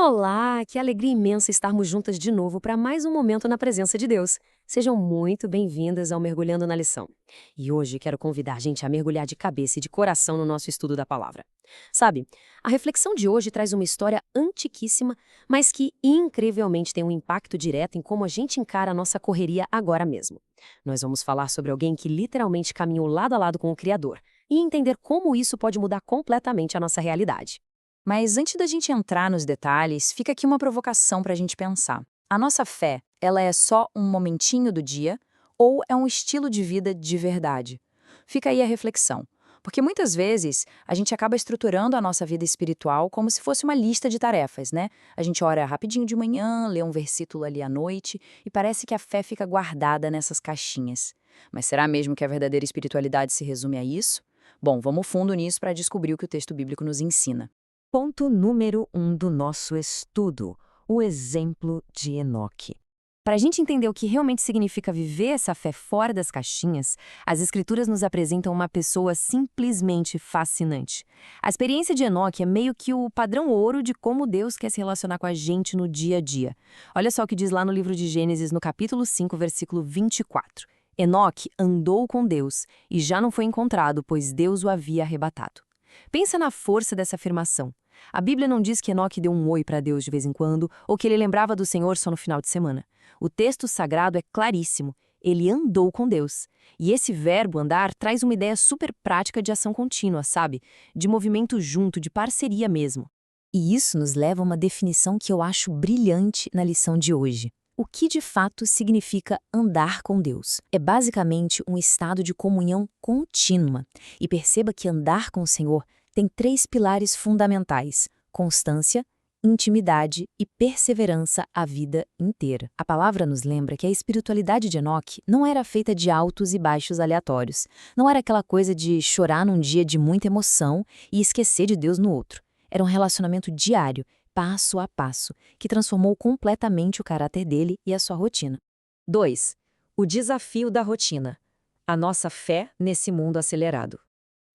Olá, que alegria imensa estarmos juntas de novo para mais um momento na presença de Deus. Sejam muito bem-vindas ao Mergulhando na Lição. E hoje quero convidar a gente a mergulhar de cabeça e de coração no nosso estudo da palavra. Sabe, a reflexão de hoje traz uma história antiquíssima, mas que incrivelmente tem um impacto direto em como a gente encara a nossa correria agora mesmo. Nós vamos falar sobre alguém que literalmente caminhou lado a lado com o Criador e entender como isso pode mudar completamente a nossa realidade. Mas antes da gente entrar nos detalhes, fica aqui uma provocação para a gente pensar. A nossa fé, ela é só um momentinho do dia ou é um estilo de vida de verdade? Fica aí a reflexão. Porque muitas vezes a gente acaba estruturando a nossa vida espiritual como se fosse uma lista de tarefas, né? A gente ora rapidinho de manhã, lê um versículo ali à noite e parece que a fé fica guardada nessas caixinhas. Mas será mesmo que a verdadeira espiritualidade se resume a isso? Bom, vamos fundo nisso para descobrir o que o texto bíblico nos ensina. Ponto número 1 do nosso estudo, o exemplo de Enoque. Para a gente entender o que realmente significa viver essa fé fora das caixinhas, as Escrituras nos apresentam uma pessoa simplesmente fascinante. A experiência de Enoque é meio que o padrão ouro de como Deus quer se relacionar com a gente no dia a dia. Olha só o que diz lá no livro de Gênesis, no capítulo 5, versículo 24. Enoque andou com Deus e já não foi encontrado, pois Deus o havia arrebatado. Pensa na força dessa afirmação. A Bíblia não diz que Enoque deu um oi para Deus de vez em quando ou que ele lembrava do Senhor só no final de semana. O texto sagrado é claríssimo. Ele andou com Deus. E esse verbo andar traz uma ideia super prática de ação contínua, sabe? De movimento junto, de parceria mesmo. E isso nos leva a uma definição que eu acho brilhante na lição de hoje. O que de fato significa andar com Deus? É basicamente um estado de comunhão contínua. E perceba que andar com o Senhor tem 3 pilares fundamentais: constância, intimidade e perseverança a vida inteira. A palavra nos lembra que a espiritualidade de Enoque não era feita de altos e baixos aleatórios. Não era aquela coisa de chorar num dia de muita emoção e esquecer de Deus no outro. Era um relacionamento diário, passo a passo, que transformou completamente o caráter dele e a sua rotina. 2. O desafio da rotina. A nossa fé nesse mundo acelerado.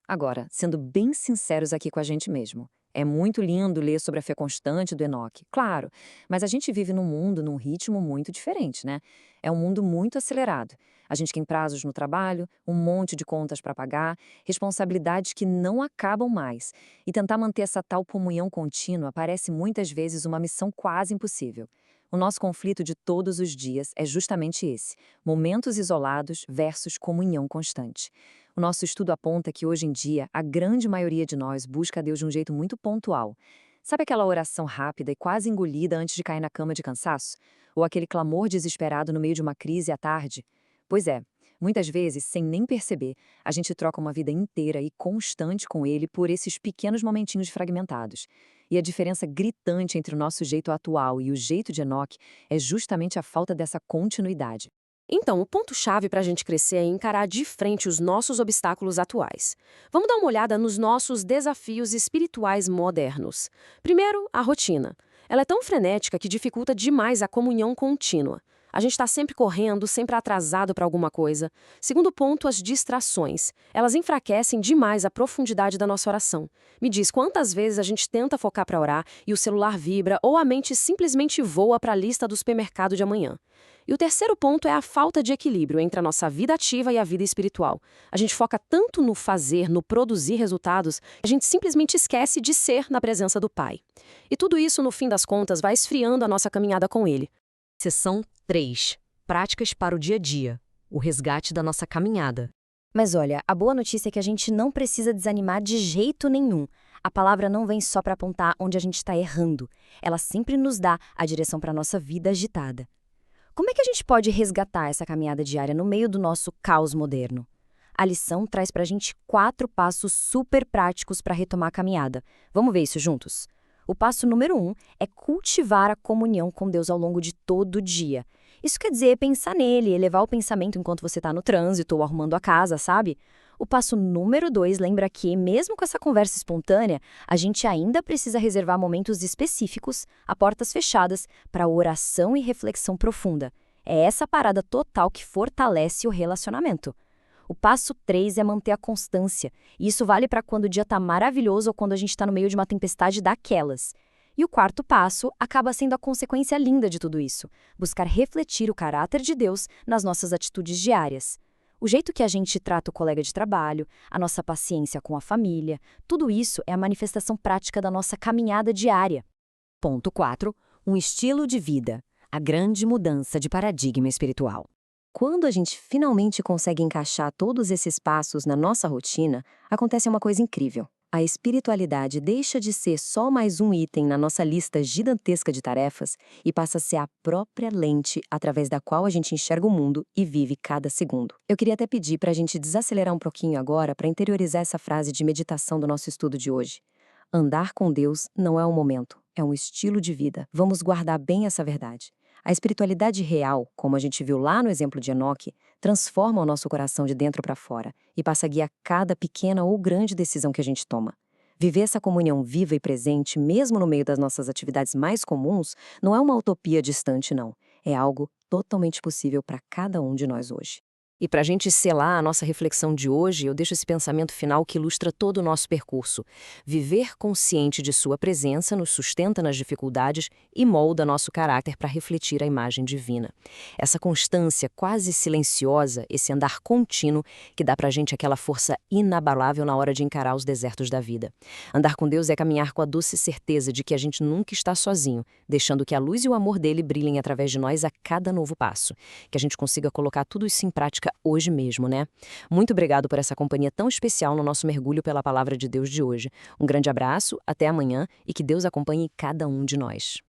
Agora, sendo bem sinceros aqui com a gente mesmo, é muito lindo ler sobre a fé constante do Enoque, claro, mas a gente vive num mundo, num ritmo muito diferente, né? É um mundo muito acelerado. A gente tem prazos no trabalho, um monte de contas para pagar, responsabilidades que não acabam mais. E tentar manter essa tal comunhão contínua parece muitas vezes uma missão quase impossível. O nosso conflito de todos os dias é justamente esse: momentos isolados versus comunhão constante. O nosso estudo aponta que, hoje em dia, a grande maioria de nós busca a Deus de um jeito muito pontual. Sabe aquela oração rápida e quase engolida antes de cair na cama de cansaço? Ou aquele clamor desesperado no meio de uma crise à tarde? Pois é, muitas vezes, sem nem perceber, a gente troca uma vida inteira e constante com Ele por esses pequenos momentinhos fragmentados. E a diferença gritante entre o nosso jeito atual e o jeito de Enoque é justamente a falta dessa continuidade. Então, o ponto-chave para a gente crescer é encarar de frente os nossos obstáculos atuais. Vamos dar uma olhada nos nossos desafios espirituais modernos. Primeiro, a rotina. Ela é tão frenética que dificulta demais a comunhão contínua. A gente está sempre correndo, sempre atrasado para alguma coisa. Segundo ponto, as distrações. Elas enfraquecem demais a profundidade da nossa oração. Me diz, quantas vezes a gente tenta focar para orar e o celular vibra ou a mente simplesmente voa para a lista do supermercado de amanhã? E o terceiro ponto é a falta de equilíbrio entre a nossa vida ativa e a vida espiritual. A gente foca tanto no fazer, no produzir resultados, que a gente simplesmente esquece de ser na presença do Pai. E tudo isso, no fim das contas, vai esfriando a nossa caminhada com Ele. Seção 3. Práticas para o dia a dia. O resgate da nossa caminhada. Mas olha, a boa notícia é que a gente não precisa desanimar de jeito nenhum. A palavra não vem só para apontar onde a gente está errando. Ela sempre nos dá a direção para a nossa vida agitada. Como é que a gente pode resgatar essa caminhada diária no meio do nosso caos moderno? A lição traz para a gente 4 passos super práticos para retomar a caminhada. Vamos ver isso juntos? O passo número 1 é cultivar a comunhão com Deus ao longo de todo o dia. Isso quer dizer pensar nele, elevar o pensamento enquanto você está no trânsito ou arrumando a casa, sabe? O passo número 2 lembra que, mesmo com essa conversa espontânea, a gente ainda precisa reservar momentos específicos, a portas fechadas, para oração e reflexão profunda. É essa parada total que fortalece o relacionamento. O passo 3 é manter a constância. E isso vale para quando o dia está maravilhoso ou quando a gente está no meio de uma tempestade daquelas. E o quarto passo acaba sendo a consequência linda de tudo isso: buscar refletir o caráter de Deus nas nossas atitudes diárias. O jeito que a gente trata o colega de trabalho, a nossa paciência com a família, tudo isso é a manifestação prática da nossa caminhada diária. Ponto 4. Um estilo de vida. A grande mudança de paradigma espiritual. Quando a gente finalmente consegue encaixar todos esses passos na nossa rotina, acontece uma coisa incrível. A espiritualidade deixa de ser só mais um item na nossa lista gigantesca de tarefas e passa a ser a própria lente através da qual a gente enxerga o mundo e vive cada segundo. Eu queria até pedir para a gente desacelerar um pouquinho agora para interiorizar essa frase de meditação do nosso estudo de hoje. Andar com Deus não é um momento, é um estilo de vida. Vamos guardar bem essa verdade. A espiritualidade real, como a gente viu lá no exemplo de Enoque, transforma o nosso coração de dentro para fora e passa a guiar cada pequena ou grande decisão que a gente toma. Viver essa comunhão viva e presente, mesmo no meio das nossas atividades mais comuns, não é uma utopia distante, não. É algo totalmente possível para cada um de nós hoje. E para a gente selar a nossa reflexão de hoje, eu deixo esse pensamento final que ilustra todo o nosso percurso. Viver consciente de sua presença nos sustenta nas dificuldades e molda nosso caráter para refletir a imagem divina. Essa constância quase silenciosa, esse andar contínuo que dá para a gente aquela força inabalável na hora de encarar os desertos da vida. Andar com Deus é caminhar com a doce certeza de que a gente nunca está sozinho, deixando que a luz e o amor dele brilhem através de nós a cada novo passo. Que a gente consiga colocar tudo isso em prática hoje mesmo, né? Muito obrigado por essa companhia tão especial no nosso mergulho pela palavra de Deus de hoje. Um grande abraço, até amanhã e que Deus acompanhe cada um de nós.